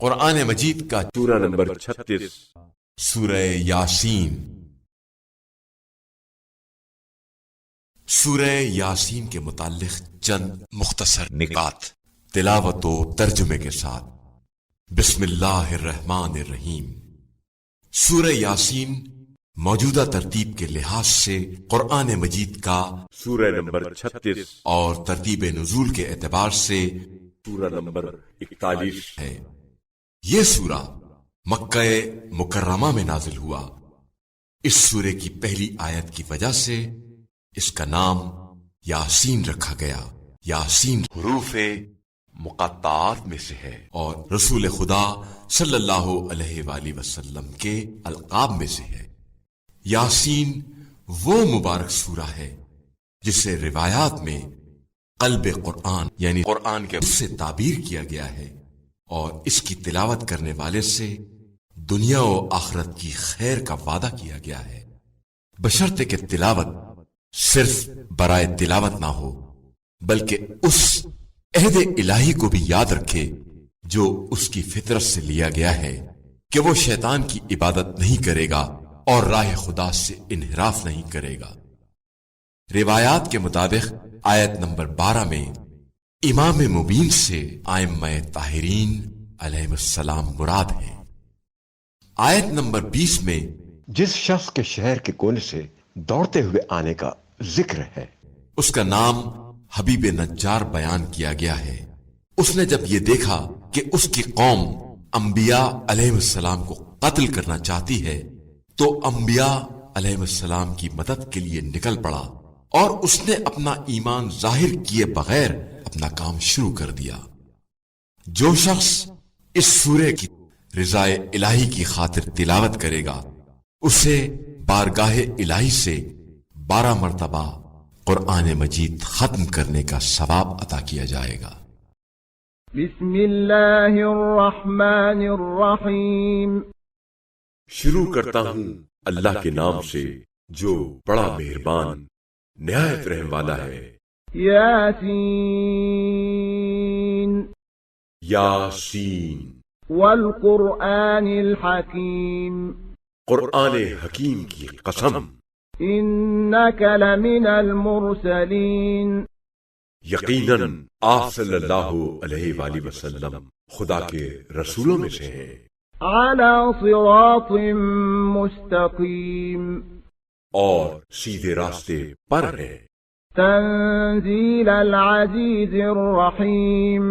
قرآن مجید کا سورہ نمبر 36 سورہ یاسین۔ سورہ یاسین کے متعلق چند مختصر نکات تلاوت و ترجمے کے ساتھ۔ بسم اللہ الرحمن الرحیم۔ سورہ یاسین موجودہ ترتیب کے لحاظ سے قرآن مجید کا سورہ نمبر 36 اور ترتیب نزول کے اعتبار سے سورہ نمبر 41 ہے۔ یہ سورہ مکہ مکرمہ میں نازل ہوا۔ اس سورے کی پہلی آیت کی وجہ سے اس کا نام یاسین رکھا گیا۔ یاسین حروف مقطعات میں سے ہے اور رسول خدا صلی اللہ علیہ وآلہ وسلم کے القاب میں سے ہے۔ یاسین وہ مبارک سورہ ہے جسے روایات میں قلب قرآن یعنی قرآن کے سے تعبیر کیا گیا ہے، اور اس کی تلاوت کرنے والے سے دنیا و آخرت کی خیر کا وعدہ کیا گیا ہے، بشرطے کہ تلاوت صرف برائے تلاوت نہ ہو بلکہ اس عہد الہی کو بھی یاد رکھے جو اس کی فطرت سے لیا گیا ہے کہ وہ شیطان کی عبادت نہیں کرے گا اور راہ خدا سے انحراف نہیں کرے گا۔ روایات کے مطابق آیت نمبر 12 میں امام مبین سے ائمہ طاہرین علیہ السلام مراد ہیں۔ آیت نمبر 20 میں جس شخص کے شہر کے کونے سے دوڑتے ہوئے آنے کا ذکر ہے، اس کا نام حبیب نجار بیان کیا گیا ہے۔ اس نے جب یہ دیکھا کہ اس کی قوم انبیاء علیہ السلام کو قتل کرنا چاہتی ہے تو انبیاء علیہ السلام کی مدد کے لیے نکل پڑا، اور اس نے اپنا ایمان ظاہر کیے بغیر اپنا کام شروع کر دیا۔ جو شخص اس سورے کی رضا الہی کی خاطر تلاوت کرے گا اسے بارگاہ الہی سے 12 مرتبہ قرآن مجید ختم کرنے کا ثواب عطا کیا جائے گا۔ بسم اللہ الرحمن الرحیم۔ شروع کرتا ہوں اللہ کے نام سے جو بڑا مہربان نہایت رحم والا ہے۔ یاسین یاسین والقرآن الحکیم۔ قرآن حکیم کی قسم، انک لمن المرسلین۔ یقیناً آپ صلی اللہ علیہ وآلہ وسلم خدا کے رسولوں میں سے ہیں، علی صراط مستقیم، اور سیدھے راستے پر ہیں۔ تنزیل العزیز الرحیم۔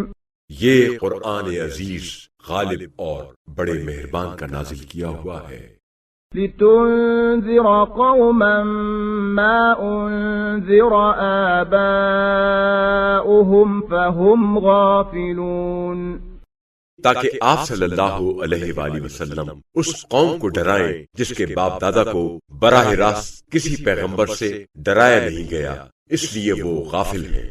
یہ قرآن عزیز غالب اور بڑے مہربان کا نازل کیا ہوا ہے۔ لتنذر قوما ما انذر آباؤهم فهم غافلون، تاکہ آپ صلی اللہ علیہ وآلہ وسلم اس قوم کو ڈرائیں جس کے باپ دادا کو براہ راست کسی پیغمبر سے ڈرایا نہیں گیا، اس لیے وہ غافل ہیں۔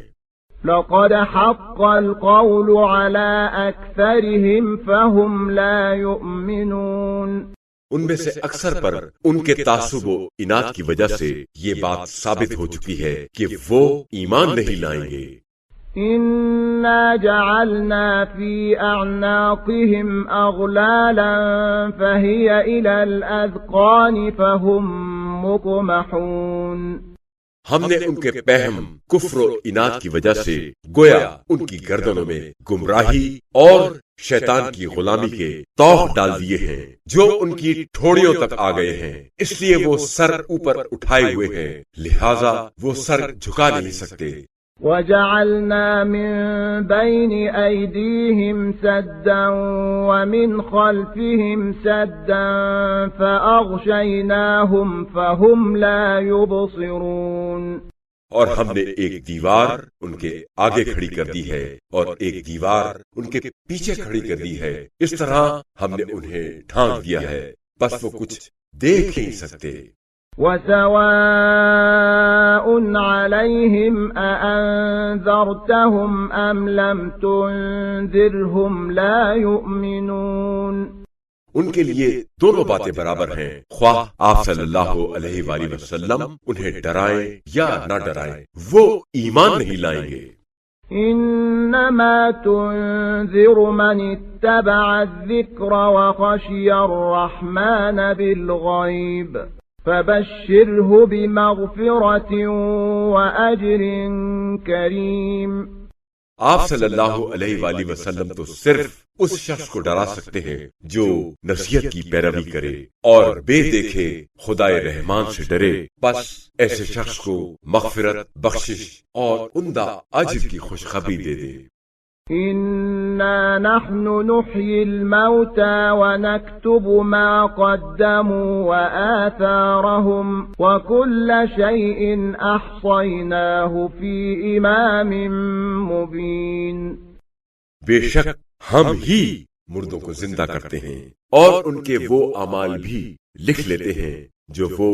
لقد حق القول على أكثرهم فهم لا يؤمنون، ان میں سے اکثر پر ان کے تعصب و اناد کی وجہ سے یہ بات ثابت ہو چکی ہے کہ وہ ایمان نہیں لائیں گے۔ إنا جعلنا في أعناقهم أغلالا فهي إلى الأذقان فهم مقمحون، ہم نے ان کے پہم کفر و اناد کی وجہ سے گویا ان کی گردنوں میں گمراہی اور شیطان کی غلامی کے طوق ڈال دیے ہیں جو ان کی ٹھوڑیوں تک آ گئے ہیں، اس لیے وہ سر اوپر اٹھائے ہوئے ہیں، لہذا وہ سر جھکا نہیں سکتے۔ وجعلنا من بين أيديهم سدا ومن خلفهم سدا فأغشيناهم فهم لا يبصرون، اور ہم نے ایک دیوار ان کے آگے کھڑی کر دی ہے اور ایک دیوار ان کے پیچھے کھڑی کر دی ہے، اس طرح ہم نے انہیں ڈھانک دیا ہے بس وہ کچھ دیکھ نہیں سکتے۔ وسواء عليهم أأنذرتهم أم لم تنذرهم لا يؤمنون، ان کے لیے دونوں باتیں برابر ہیں، خواہ آپ صلی اللہ علیہ وآلہ وسلم انہیں ڈرائیں یا نہ ڈرائیں، وہ ایمان نہیں لائیں گے۔ إنما تنذر من اتبع الذكر وخشي الرحمن بالغيب فبشره بمغفرة وأجر كريم۔ آپ صلی اللہ علیہ وآلہ وسلم تو صرف اس شخص کو ڈرا سکتے ہیں جو نصیحت کی پیروی کرے اور بے دیکھے خدائے رحمان سے ڈرے، بس ایسے شخص کو مغفرت، بخشش اور عمدہ اجر کی خوشخبری دے دے۔ إنا نحن نحيي الموتى ونكتب ما قدموا وآثارهم وكل شيء أحصيناه في إمام مبين۔ بے شک ہم ہی مردوں کو زندہ کرتے ہیں اور ان کے وہ اعمال بھی لکھ لیتے ہیں جو وہ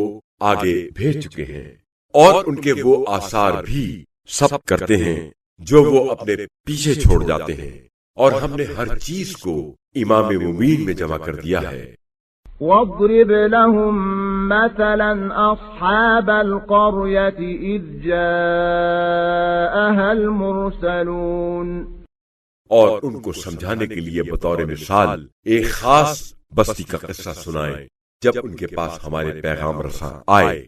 آگے بھیج چکے ہیں، اور ان کے وہ آثار بھی ثبت کرتے ہیں جو وہ اپنے پیچھے چھوڑ جاتے ہیں، اور ہم نے ہر چیز کو امام مبین میں جمع کر دیا ہے۔ واضرب لهم مثلا أصحاب القرية إذ جاءها المرسلون، اور ان کو سمجھانے کے لیے بطور مثال ایک خاص بستی کا قصہ سنائیں جب ان کے پاس ہمارے پیغام رساں آئے۔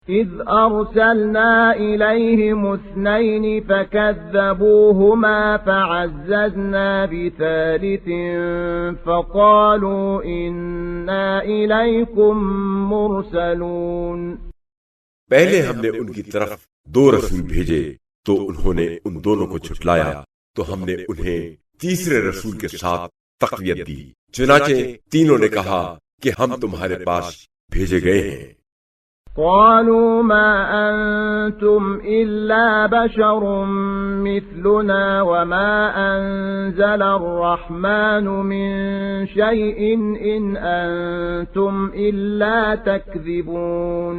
إذ أرسلنا إليهم 2 فكذبوهما فعززنا بثالث فقالوا إنا إليكم مرسلون۔ پہلے ہم نے ان کی طرف 2 رسول بھیجے تو انہوں نے ان دونوں کو جھٹلایا، تو ہم نے انہیں تیسرے رسول کے ساتھ تقویت دی، چنانچہ تینوں نے کہا کہ ہم تمہارے پاس بھیجے گئے ہیں۔ قالوا ما أنتم إلا بشر مثلنا وما أنزل الرحمن من شيء إن أنتم إلا تكذبون۔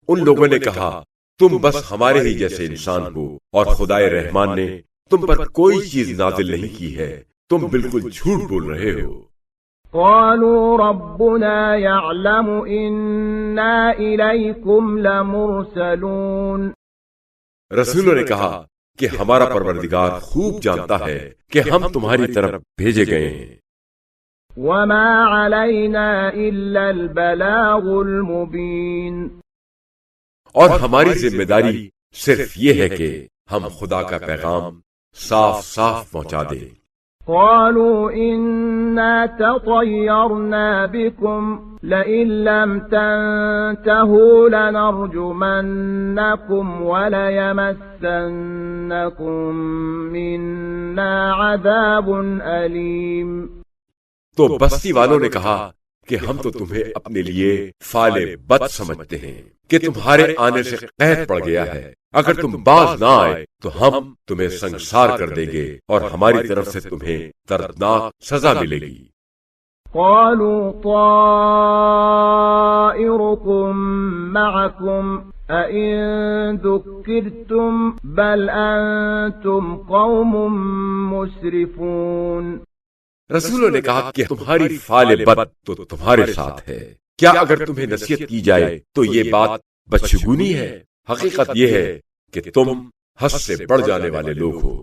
ان لوگوں نے کہا تم بس ہمارے ہی جیسے انسان ہو، اور خدائے رحمان نے تم پر کوئی چیز نازل نہیں کی ہے، تم بالکل جھوٹ بول رہے ہو۔ قالوا ربنا يعلم إنا إليكم لمرسلون۔ رسولوں نے کہا کہ ہمارا پروردگار خوب جانتا ہے کہ ہم تمہاری طرف بھیجے گئے ہیں۔ وما علينا إلا البلاغ المبين۔ اور ہماری ذمہ داری صرف یہ ہے کہ ہم خدا کا پیغام صاف صاف پہنچا دیں۔ قالوا إنا تطيرنا بكم لئن لم تنتهوا لنرجمنكم وليمسنكم منا عذاب أليم۔ تو بستی والوں نے کہا کہ ہم تو تمہیں اپنے لیے فعال بد سمجھتے ہیں کہ تمہارے آنے سے قحط پڑ گیا ہے، اگر تم باز نہ آئے تو ہم تمہیں سنگسار کر دیں گے اور ہماری طرف سے تمہیں دردناک سزا ملے گی۔ قالوا طائركم معكم أئن ذكرتم بل أنتم قوم مسرفون۔ رسولوں نے کہا کہ تمہاری فعال بد تو تمہارے ساتھ ہے، کیا اگر تمہیں نصیحت کی جائے تو یہ بات بدشگونی ہے؟ حقیقت یہ ہے کہ تم حد سے بڑھ جانے والے لوگ ہو۔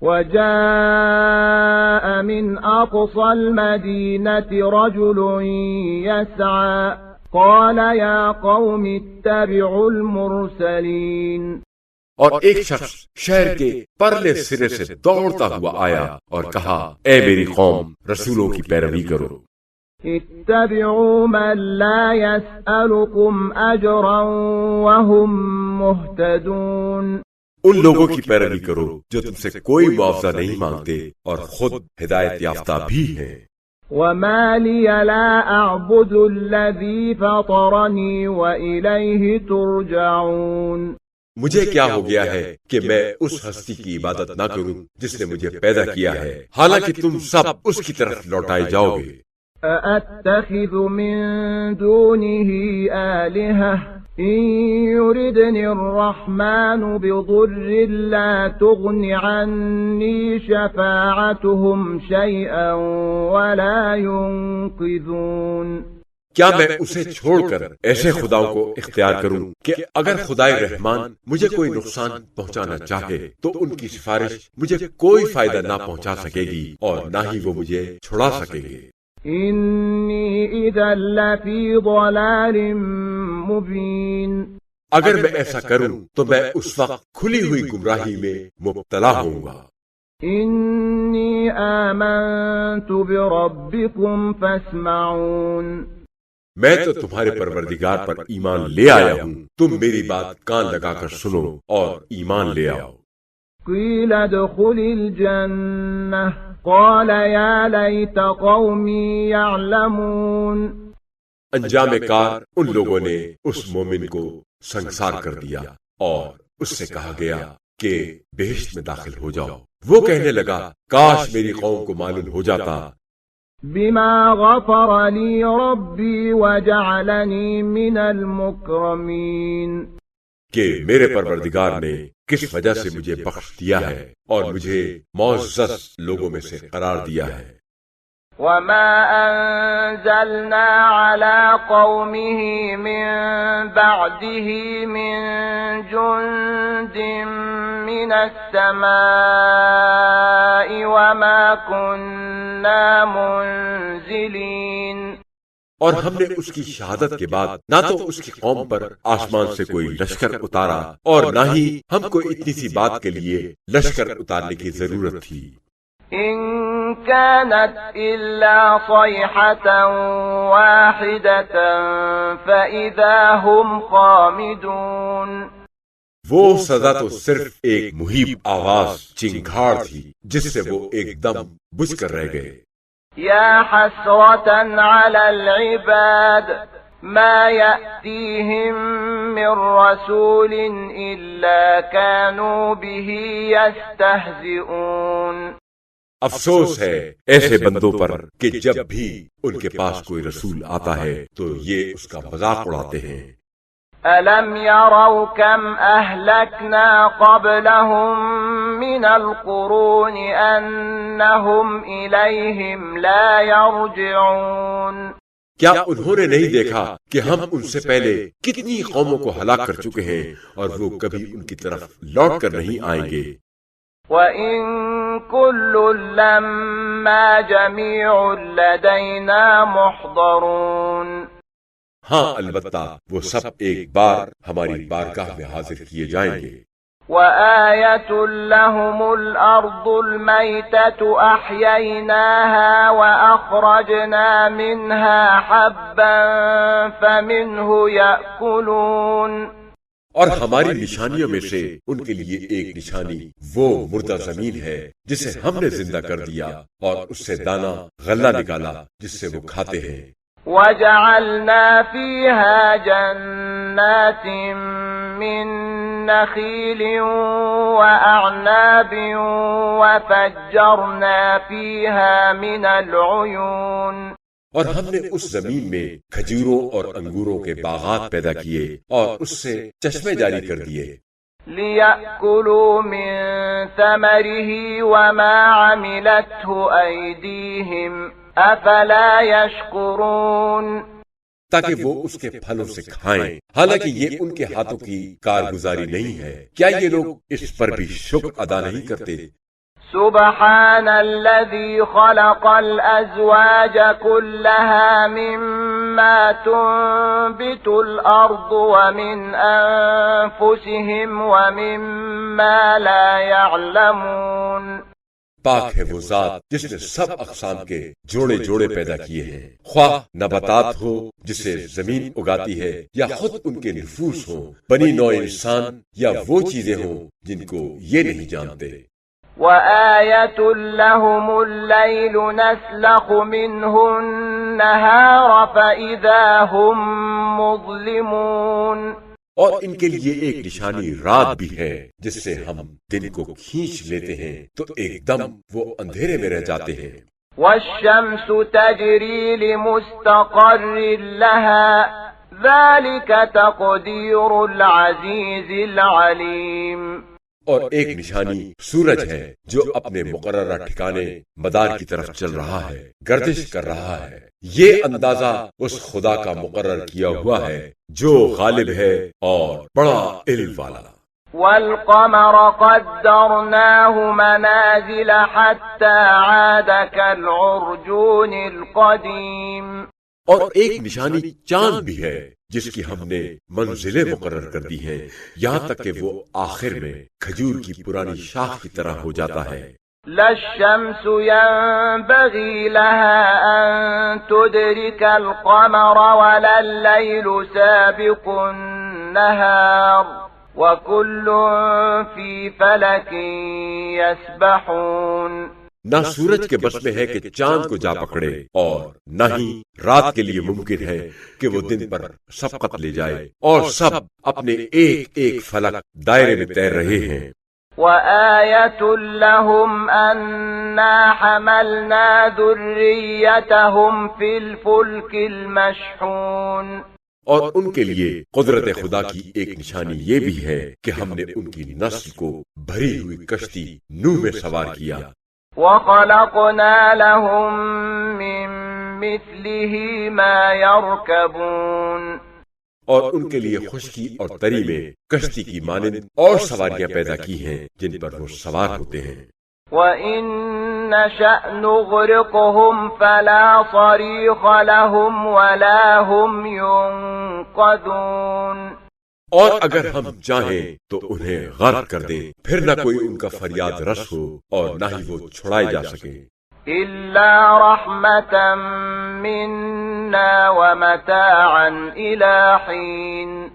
وجاء من أقصى المدينة رجل يسعى قال يا قوم اتبعوا المرسلين۔ اور ایک شخص شہر کے پرلے سرے سے دوڑتا ہوا آیا اور کہا اے میری قوم، رسولوں کی پیروی کرو۔ اتبعوا من لا يسألكم أجرا وهم مهتدون۔ ان لوگوں کی پیروی کرو جو تم سے کوئی معاوضہ نہیں مانگتے اور خود ہدایت یافتہ بھی ہیں۔ وما لي لا أعبد الذي فطرني وإليه ترجعون۔ مجھے کیا ہو گیا ہے کہ میں اس ہستی کی عبادت نہ کروں جس نے مجھے پیدا کیا ہے، حالانکہ تم سب اس کی طرف لوٹائے جاؤ گے۔ أأتخذ من دونه آلهة إن يردني الرحمن بضر لا تغن عني شفاعتهم شيئا ولا ينقذون۔ کیا میں اسے چھوڑ کر ایسے خداؤں کو اختیار کروں کہ اگر خدائے رحمان مجھے کوئی نقصان پہنچانا چاہے تو ان کی سفارش مجھے کوئی فائدہ نہ پہنچا سکے گی اور نہ ہی وہ مجھے چھڑا سکیں گے۔ إني إذا لفي ضلال مبين اگر میں ایسا کروں تو میں اس وقت کھلی ہوئی گمراہی میں مبتلا ہوں گا۔ إني آمنت بربكم فاسمعون میں تو تمہارے پروردگار پر ایمان لے آیا ہوں، تم میری بات کان لگا کر سنو اور ایمان لے آؤ۔ قيل ادخل الجنة قال يا ليت قومي يعلمون انجام کار ان لوگوں نے اس مومن کو سنگسار کر دیا اور اس سے کہا گیا کہ بہشت میں داخل ہو جاؤ۔ وہ کہنے لگا کاش میری قوم کو معلوم ہو جاتا بما غفر لي ربي وجعلني من المكرمين کہ میرے پروردگار نے کس وجہ سے مجھے بخش دیا ہے اور مجھے معزز لوگوں میں سے قرار دیا ہے۔ وما أنزلنا على قومه من بعده من جند من السماء وما كنا منزلين اور ہم نے اس کی شہادت کے بعد نہ تو اس کی قوم پر آسمان سے کوئی لشکر اتارا اور نہ ہی ہم کو اتنی سی بات کے لیے لشکر اتارنے کی ضرورت تھی۔ إن كانت إلا صيحة واحدة فإذا هم خامدون وہ سزا تو صرف ایک مہیب آواز چنگھاڑ تھی جس سے وہ ایک دم بجھ کر رہ گئے۔ يا حسرة على العباد ما يأتيهم من رسول إلا كانوا به يستهزئون افسوس ہے ایسے بندوں پر کہ جب بھی ان کے پاس کوئی رسول آتا ہے تو یہ اس کا مذاق اڑاتے ہیں۔ ألم يروا كم أهلكنا قبلهم من القرون أنهم إليهم لا يرجعون کیا انہوں نے نہیں دیکھا کہ ہم ان سے پہلے کتنی قوموں کو ہلاک کر چکے ہیں اور وہ کبھی ان کی طرف لوٹ کر نہیں آئیں گے۔ وَإِن كُلٌّ لَّمَّا جَمِيعٌ لَّدَيْنَا مُحْضَرُونَ ہاں البتہ وہ سب ایک بار ہماری بارگاہ میں حاضر کیے جائیں گے۔ وَآيَةٌ لَّهُمُ الْأَرْضُ الْمَيْتَةُ أَحْيَيْنَاهَا وَأَخْرَجْنَا مِنْهَا حَبًّا فَمِنْهُ يَأْكُلُونَ اور ہماری نشانیوں میں سے ان کے لیے ایک نشانی وہ مردہ زمین ہے جسے ہم نے زندہ کر دیا اور اس سے دانہ غلہ نکالا جس سے وہ کھاتے ہیں۔ وَجَعَلْنَا فِيهَا جَنَّاتٍ مِّن نَّخِيلٍ وَأَعْنَابٍ وَفَجَّرْنَا فِيهَا مِنَ الْعُيُونِ اور ہم نے اس زمین میں کھجوروں اور انگوروں کے باغات پیدا کیے اور اس سے چشمے جاری کر دیے۔ لِيَأْكُلُوا مِن ثَمَرِهِ وَمَا عَمِلَتْهُ أَيْدِيهِمْ أَفَلَا يَشْكُرُونَ تاکہ وہ اس کے پھلوں سے کھائیں، حالانکہ یہ ان کے ہاتھوں کی کارگزاری نہیں ہے۔ کیا یہ لوگ اس پر بھی شکر ادا نہیں کرتے؟ سبحان الذي خلق الأزواج كلها مما تنبت الأرض ومن أنفسهم ومما لا يعلمون پاک ہے وہ ذات جس نے سب اقسام کے جوڑے جوڑے پیدا کیے ہیں، خواہ نباتات ہو جسے زمین اگاتی ہے یا خود ان کے نفوس ہوں، بنی نوع انسان یا وہ چیزیں ہوں جن کو یہ نہیں جانتے۔ وَآيَةٌ لَّهُمُ اللَّيْلُ نَسْلَخُ مِنْهُ النَّهَارَ فَإِذَا هُمْ مُظْلِمُونَ اور ان کے لیے ایک نشانی رات بھی ہے جس سے ہم دن کو کھینچ لیتے ہیں تو ایک دم وہ اندھیرے میں رہ جاتے ہیں۔ وَالشَّمْسُ تَجْرِي لِمُسْتَقَرٍّ لَّهَا ذَلِكَ تَقْدِيرُ الْعَزِيزِ الْعَلِيمِ اور ایک نشانی سورج ہے جو اپنے مقررہ ٹھکانے مدار کی طرف چل رہا ہے، گردش کر رہا ہے۔ یہ اندازہ اس خدا کا مقرر کیا ہوا ہے جو غالب ہے اور بڑا علم والا۔ والقمر قدرناه منازل حتى عاد كالعرجون القديم۔ اور ایک نشانی چاند بھی ہے جس کی ہم نے منزلیں مقرر کر دی ہیں، یہاں تک کہ وہ آخر میں کھجور کی پرانی شاخ کی طرح ہو جاتا ہے۔ لا الشمس ينبغي لها أن تدرك القمر ولا الليل سابق النهار وكل في فلك يسبحون۔ نہ سورج کے بس میں ہے کہ چاند کو جا پکڑے، اور نہ ہی رات کے لیے ممکن ہے کہ وہ دن پر سبقت لے جائے، اور سب اپنے ایک ایک فلک دائرے میں تیر رہے ہیں۔ وآية لهم أنا حملنا ذريتهم في الفلك المشحون۔ اور ان کے لیے قدرت خدا کی ایک نشانی یہ بھی ہے کہ ہم نے ان کی نسل کو بھری ہوئی کشتی نوح میں سوار کیا۔ وخلقنا لهم من مثله ما يركبون۔ اور ان کے لیے خشکی اور تری میں کشتی کی مانند اور سواریاں پیدا کی ہیں جن پر وہ سوار ہوتے ہیں۔ وَإِن نَّشَأْ نُغْرِقْهُمْ فَلَا صَرِيخَ لَهُمْ وَلَا هُمْ يُنقَذُونَ۔ اور اگر ہم چاہیں تو انہیں غرق کر دیں، پھر نہ کوئی ان کا فریاد رس ہو اور نہ ہی وہ چھڑائے جا سکیں۔ إِلَّا رَحْمَةً مِنَّا وَمَتَاعًا إِلَى حِينٍ۔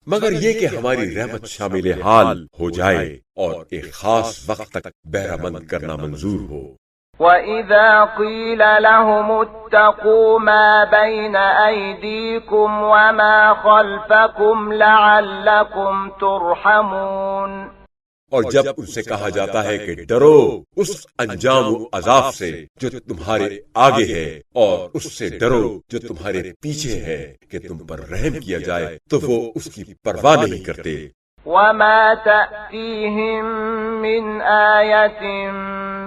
مگر یہ کہ ہماری رحمت شامل حال ہو جائے اور ایک خاص وقت تک بہرہ مند کرنا منظور ہو۔ وَإِذَا قِيلَ لَهُمُ اتَّقُوا مَا بَيْنَ أَيْدِيكُمْ وَمَا خَلْفَكُمْ لَعَلَّكُمْ تُرْحَمُونَ۔ اور جب ان سے کہا جاتا ہے کہ ڈرو اس انجام و عذاب سے جو تمہارے آگے ہے، اور اس سے ڈرو جو تمہارے پیچھے ہے کہ تم پر رحم کیا جائے، تو وہ اس کی پرواہ نہیں کرتے۔ وَمَا تَأْتِيهِم مِّنْ آيَةٍ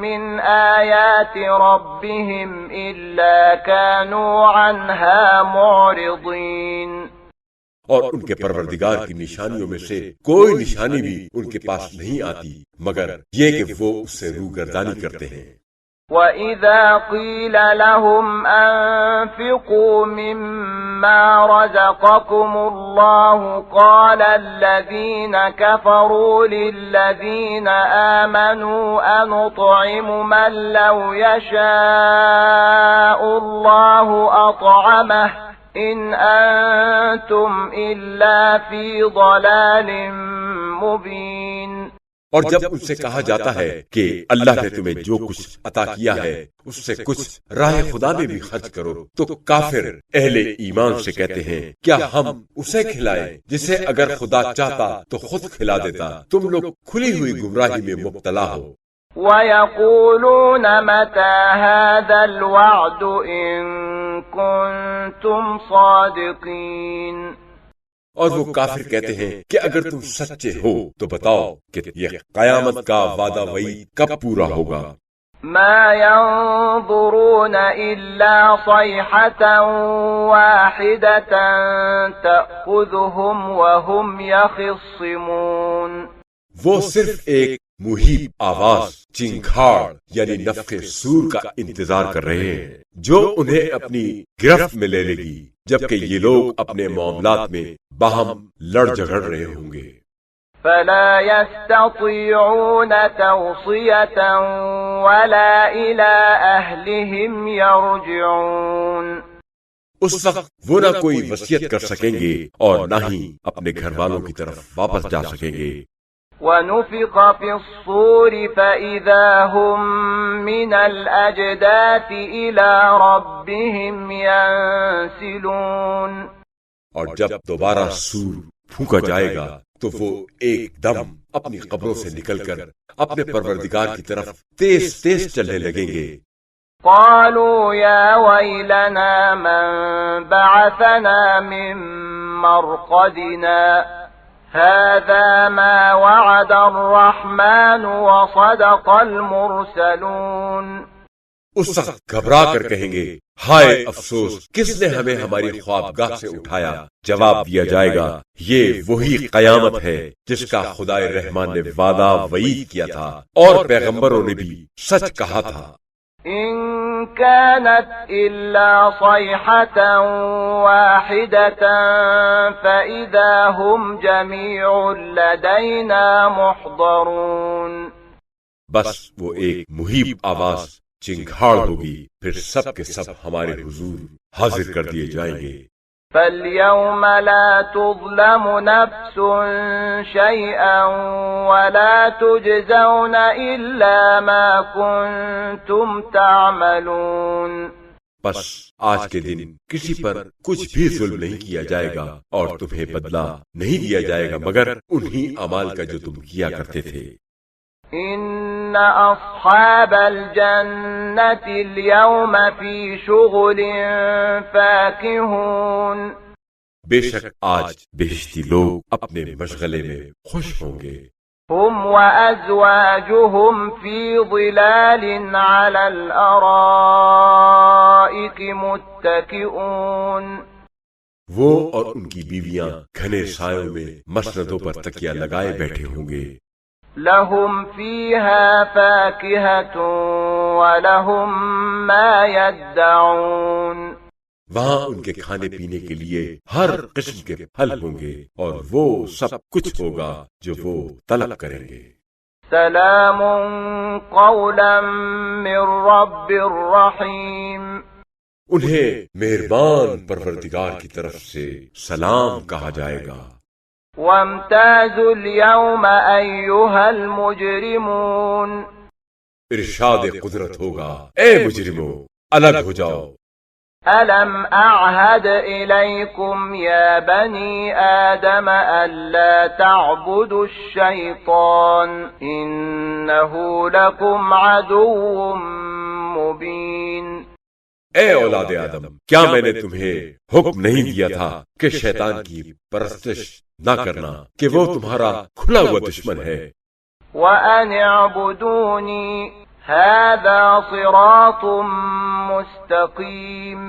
مِّنْ آيَاتِ رَبِّهِمْ إِلَّا كَانُوا عَنْهَا مُعْرِضِينَ۔ اور ان کے پروردگار کی نشانیوں میں سے کوئی نشانی بھی ان کے پاس نہیں آتی مگر یہ کہ وہ اس سے روگردانی کرتے ہیں۔ وَإِذَا قِيلَ لَهُمْ أَنفِقُوا مِمَّا رَزَقَكُمُ اللَّهُ قَالَ الَّذِينَ كَفَرُوا لِلَّذِينَ آمَنُوا أَنُطْعِمُ مَن لَّوْ يَشَاءُ اللَّهُ أَطْعَمَهُ إِنْ أَنْتُمْ إِلَّا فِي ضَلَالٍ مُبِينٍ۔ اور جب ان سے کہا جاتا ہے کہ اللہ نے تمہیں جو کچھ عطا کیا ہے اس سے کچھ راہ خدا میں بھی خرچ کرو، تو کافر اہل ایمان سے کہتے ہیں کیا ہم اسے کھلائیں جسے اگر خدا چاہتا تو خود کھلا دیتا؟ تم لوگ کھلی ہوئی گمراہی میں مبتلا ہو۔ وَيَقُولُونَ مَتَى هَذَا الْوَعْدُ إِن كُنتُمْ صَادِقِينَ۔ اور وہ کافر کہتے ہیں کہ اگر تم سچے ہو تو بتاؤ کہ یہ قیامت کا وعدہ وعید کب پورا ہوگا؟ ما ينظرون إلا صيحة واحدة تأخذهم وهم يخصمون۔ وہ صرف ایک مہیب آواز چنگھاڑ یعنی نفخ سور کا انتظار کر رہے ہیں جو انہیں اپنی گرفت میں لے لے گی، جبکہ یہ لوگ اپنے معاملات میں باہم لڑ جھگڑ رہے ہوں گے۔ فلا يستطيعون توصية ولا إلى أهلهم يرجعون۔ اس وقت وہ نہ کوئی وصیت کر سکیں گے اور نہ ہی اپنے گھر والوں کی طرف واپس جا سکیں گے۔ ونفخ في الصور فإذا هم من الأجداث إلى ربهم ينسلون۔ اور جب دوبارہ سور پھونکا جائے گا تو وہ ایک دم اپنی قبروں سے نکل کر اپنے پروردگار کی طرف تیز تیز چلنے لگیں گے۔ قالوا يا ويلنا من بعثنا من مرقدنا هذا ما وعد الرحمن وصدق المرسلون. اس وقت گھبرا کر کہیں گے ہائے افسوس کس نے ہمیں ہماری خوابگاہ سے اٹھایا. جواب دیا جائے گا یہ وہی قیامت ہے جس کا خدائے رحمان نے وعدہ وعید کیا تھا اور پیغمبروں نے بھی سچ کہا تھا. إن كانت إلا صيحة واحدة فإذا هم جميع لدينا محضرون. بس وہ ایک مہیب آواز چنگھاڑ ہوگی پھر سب کے سب ہمارے حضور حاضر کر دیے جائیں گے. فاليوم لا تظلم نفس شيئا ولا تجزون إلا ما كنتم تعملون. بس آج کے دن کسی پر کچھ بھی ظلم نہیں کیا جائے گا اور تمہیں بدلہ نہیں دیا جائے گا مگر انہی اعمال کا جو تم کیا کرتے تھے. إن أصحاب الجنة اليوم في شغل فاكهون. بے شک آج بہشتی لوگ اپنے مشغلے میں خوش ہوں گے. هم وأزواجهم في ظلال على الأرائك متكئون. وہ اور ان کی بیویاں گھنے سایوں میں مسندوں پر تکیہ لگائے بیٹھے ہوں گے. لهم فيها فاكهة ولهم ما يدعون. وہاں ان کے کھانے پینے کے لیے ہر قسم کے پھل ہوں گے اور وہ سب کچھ ہوگا جو وہ طلب کریں گے. سلام قولا من رب رحیم. انہیں مہربان پروردگار کی طرف سے سلام کہا جائے گا. وامتازوا اليوم أيها المجرمون. ارشاد قدرت ہوگا اے مجرموں الگ ہو جاؤ. ألم أعهد إليكم يا بني آدم ألا تعبدوا الشيطان إنه لكم عدو مبين. اے اولاد آدم کیا میں نے تمہیں حکم نہیں دیا تھا کہ شیطان کی پرستش نہ کرنا کہ وہ تمہارا کھلا ہوا دشمن ہے. وَأَنِ اعْبُدُونِي هَذَا صِرَاطٌ مُسْتَقِيم.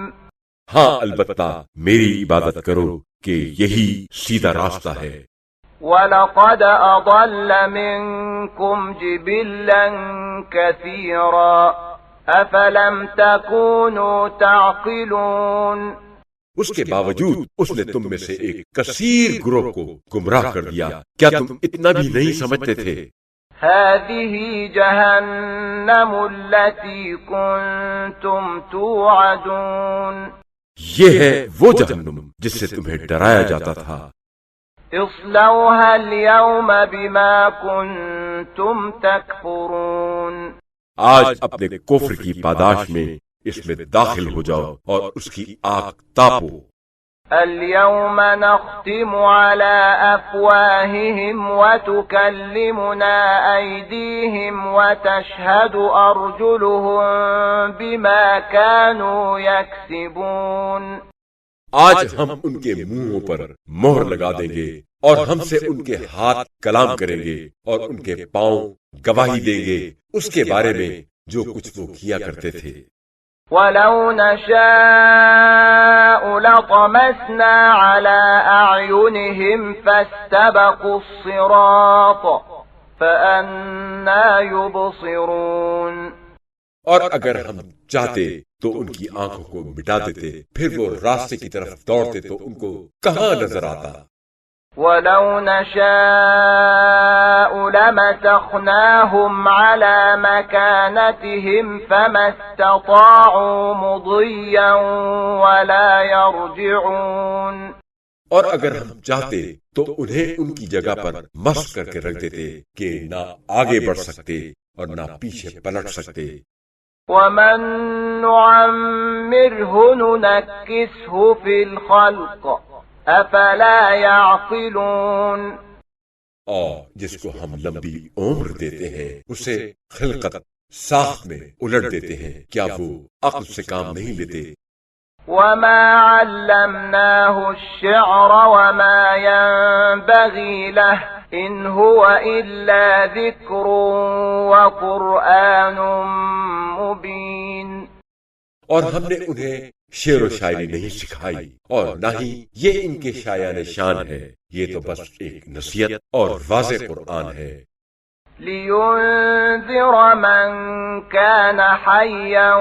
ہاں البتہ میری عبادت کرو کہ یہی سیدھا راستہ ہے. وَلَقَدْ أَضَلَّ مِنْكُمْ جِبِلًّا كَثِيرًا أَفَلَمْ تَكُونُوا تَعْقِلُونَ. اس کے باوجود اس نے تم میں سے ایک کثیر گروہ کو گمراہ کر دیا. کیا تم اتنا بھی نہیں سمجھتے تھے؟ هذه جهنم التي كنتم توعدون. یہ ہے وہ جہنم جس سے تمہیں ڈرایا جاتا تھا. اصلوها اليوم بما كنتم تكفرون. آج اپنے کفر کی پاداش میں اس میں داخل ہو جاؤ اور اس کی آگ تاپو. اليوم نختم على أفواههم وتكلمنا أيديهم وتشهد أرجلهم بما كانوا يكسبون. آج ہم ان کے منہوں پر مہر لگا دیں گے اور ہم سے ان کے ہاتھ کلام کریں گے اور ان کے پاؤں گواہی دیں گے اس کے بارے میں جو کچھ وہ کیا کرتے تھے. وَلَوْ نَشَاءُ لَطَمَسْنَا عَلَى أَعْيُنِهِمْ فَاسْتَبَقُوا الصِّرَاطَ فَأَنَّى يُبْصِرُونَ. اور اگر ہم چاہتے تو ان کی آنکھوں کو مٹا دیتے پھر وہ راستے کی طرف دوڑتے تو ان کو کہاں نظر آتا. وَلَوْ نَشَاءُ لَمَسَخْنَاهُمْ عَلَى مَكَانَتِهِمْ فَمَا اسْتَطَاعُوا مُضِيًّا وَلَا يَرْجِعُونَ. اور اگر ہم چاہتے تو انہیں ان کی جگہ پر مسخ کر کے رکھ دیتے کہ نہ آگے بڑھ سکتے اور نہ پیچھے پلٹ سکتے. وَمَن نُعَمِّرْهُ نُنَكِّسْهُ فِي الْخَلْقِ افلا يعقلون. اور جس کو ہم لمبی عمر دیتے ہیں اسے خلقت ساخت میں الٹ دیتے ہیں کیا وہ عقل سے کام نہیں لیتے. وما علمناه الشعر وما ينبغي له إن هو إلا ذكر وقرآن مبين. اور ہم نے انہیں شعر و شاعری نہیں سکھائی اور نہ ہی یہ ان کے شایان شان ہے، یہ تو بس ایک نصیحت اور واضح قرآن ہے. لينذر من كان حيا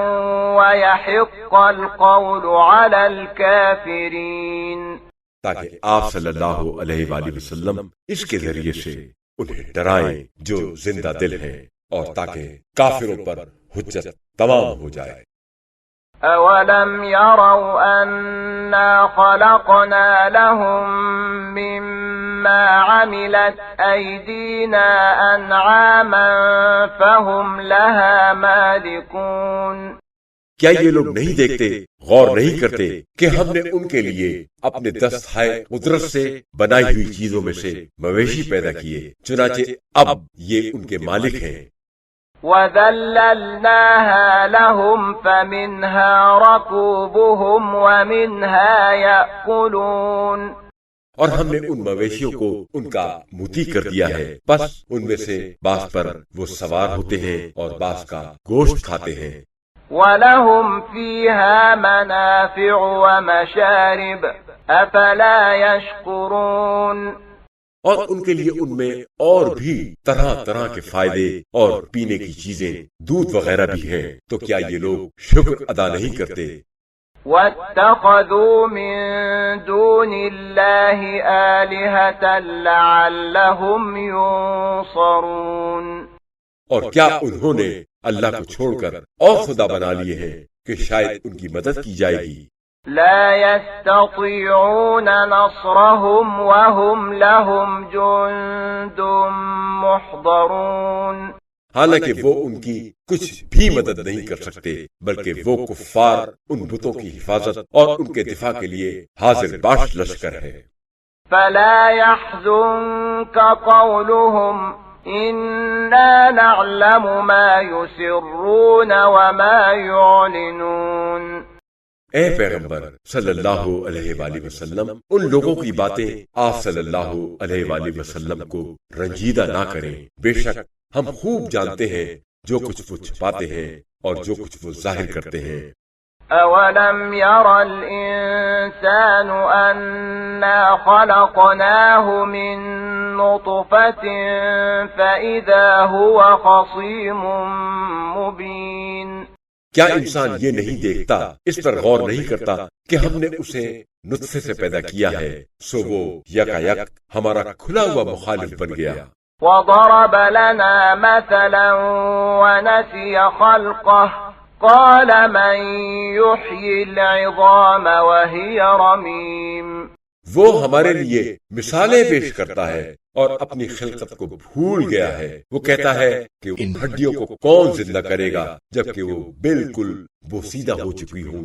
ويحق القول على الكافرين. تاکہ آپ صلی اللہ علیہ وآلہ وسلم اس کے ذریعے سے انہیں ڈرائیں جو زندہ دل ہیں، اور تاکہ کافروں پر حجت تمام ہو جائے. أولم يروا أنا خلقنا لهم مما عملت أيدينا أنعاما فهم لها مالكون. کیا یہ لوگ نہیں دیکھتے، غور نہیں کرتے کہ ہم نے ان کے لیے اپنے دستہائے قدرت سے بنائی ہوئی چیزوں میں سے مویشی پیدا کیے، چنانچہ اب یہ ان کے مالک ہیں. وَذَلَّلْنَاهَا لَهُمْ فَمِنْهَا رَكُوبُهُمْ وَمِنْهَا يَأْكُلُونَ. اور ہم نے ان مویشیوں کو ان کا مطیع کر دیا ہے، بس ان میں سے بعض پر وہ سوار ہوتے ہیں اور بعض کا گوشت کھاتے ہیں. وَلَهُمْ فِيهَا مَنَافِعُ وَمَشَارِبُ أَفَلَا يَشْكُرُونَ. اور ان کے لیے ان میں اور بھی طرح طرح کے فائدے اور پینے کی چیزیں، دودھ وغیرہ بھی ہیں، تو کیا یہ لوگ شکر ادا نہیں کرتے؟ وَاتَّخَذُوا مِن دُونِ اللَّهِ آلِهَةً لَعَلَّهُمْ يُنصَرُونَ. اور کیا انہوں نے اللہ کو چھوڑ کر اور خدا بنا لیے ہیں کہ شاید ان کی مدد کی جائے گی؟ لا يستطيعون نصرهم وهم لهم جند محضرون. حالانکہ وہ ان کی کچھ بھی مدد نہیں کر سکتے، بلکہ وہ کفار ان بتوں کی حفاظت اور ان کے دفاع کے لیے حاضر باش لشکر ہے. فلا يحزنك قولهم إنا نعلم ما يسرون وما يعلنون. اے پیغمبر صلی اللہ علیہ وآلہ وسلم، ان لوگوں کی باتیں آپ صلی اللہ علیہ وآلہ وسلم کو رنجیدہ نہ کریں، بے شک ہم خوب جانتے ہیں جو کچھ وہ چھپاتے ہیں اور جو کچھ وہ ظاہر کرتے ہیں. أولم ير الإنسان أنا خلقناه من نطفة فإذا هو خصيم مبين. کیا انسان یہ نہیں دیکھتا، اس پر غور نہیں کرتا کہ ہم نے اسے نطفے سے پیدا کیا ہے، سو وہ یکایک ہمارا کھلا ہوا مخالف بن گیا. وضرب لنا مثلا ونسي خلقه قال من يحيي العظام وهي رميم. وہ ہمارے لیے مثالیں پیش کرتا ہے اور اپنی خلقت کو بھول گیا ہے. وہ کہتا ہے کہ ان ہڈیوں کو کون زندہ کرے گا جبکہ وہ بالکل بوسیدہ ہو چکی ہوں.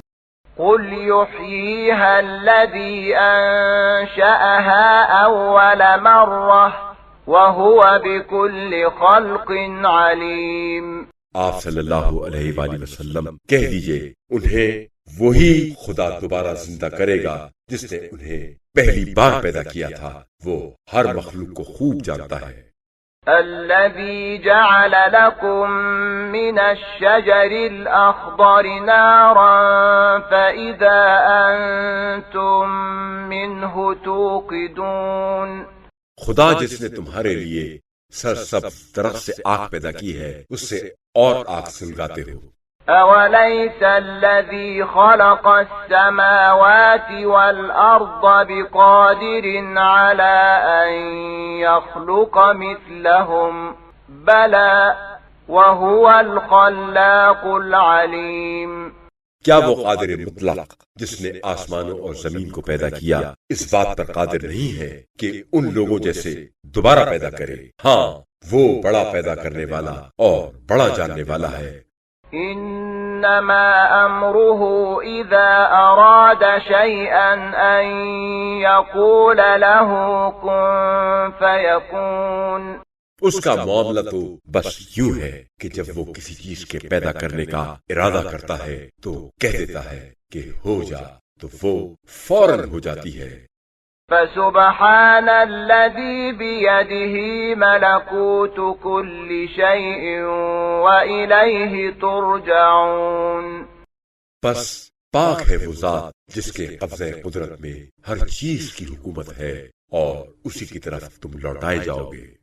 قل يحييها الذي أنشأها أول مرة وهو بكل خلق عليم. آپ صلی اللہ علیہ وآلہ وسلم کہہ دیجئے انہیں وہی خدا دوبارہ زندہ کرے گا جس نے انہیں پہلی بار پیدا کیا تھا. وہ ہر مخلوق کو خوب جانتا ہے. الذي جعل لكم من الشجر الأخضر نارا فإذا أنتم منه توقدون. خدا جس نے تمہارے لیے سرسبز درخت سے آگ پیدا کی ہے، اس سے اور آگ سلگاتے ہو. أوليس الذي خلق السماوات والأرض بقادر على أن يخلق مثلهم بلى وهو الخلاق العليم. کیا وہ قادر مطلق جس نے آسمانوں اور زمین کو پیدا کیا اس بات پر قادر نہیں ہے کہ ان لوگوں جیسے دوبارہ پیدا کرے؟ ہاں، وہ بڑا پیدا کرنے والا اور بڑا جاننے والا ہے. إنما أمره إذا أراد شيئا أن يقول له كن فيكون. اس کا معاملہ تو بس یوں ہے کہ جب وہ کسی چیز کے پیدا کرنے کا ارادہ کرتا ہے تو کہہ دیتا ہے کہ ہو جا، تو وہ فوراً ہو جاتی ہے۔ فسبحان الذي بيده ملكوت كل شيء وإليه ترجعون۔ پس پاک ہے وہ ذات جس کے قبضہ قدرت میں ہر چیز کی حکومت ہے اور اسی کی طرف تم لوٹائے جاؤ گے۔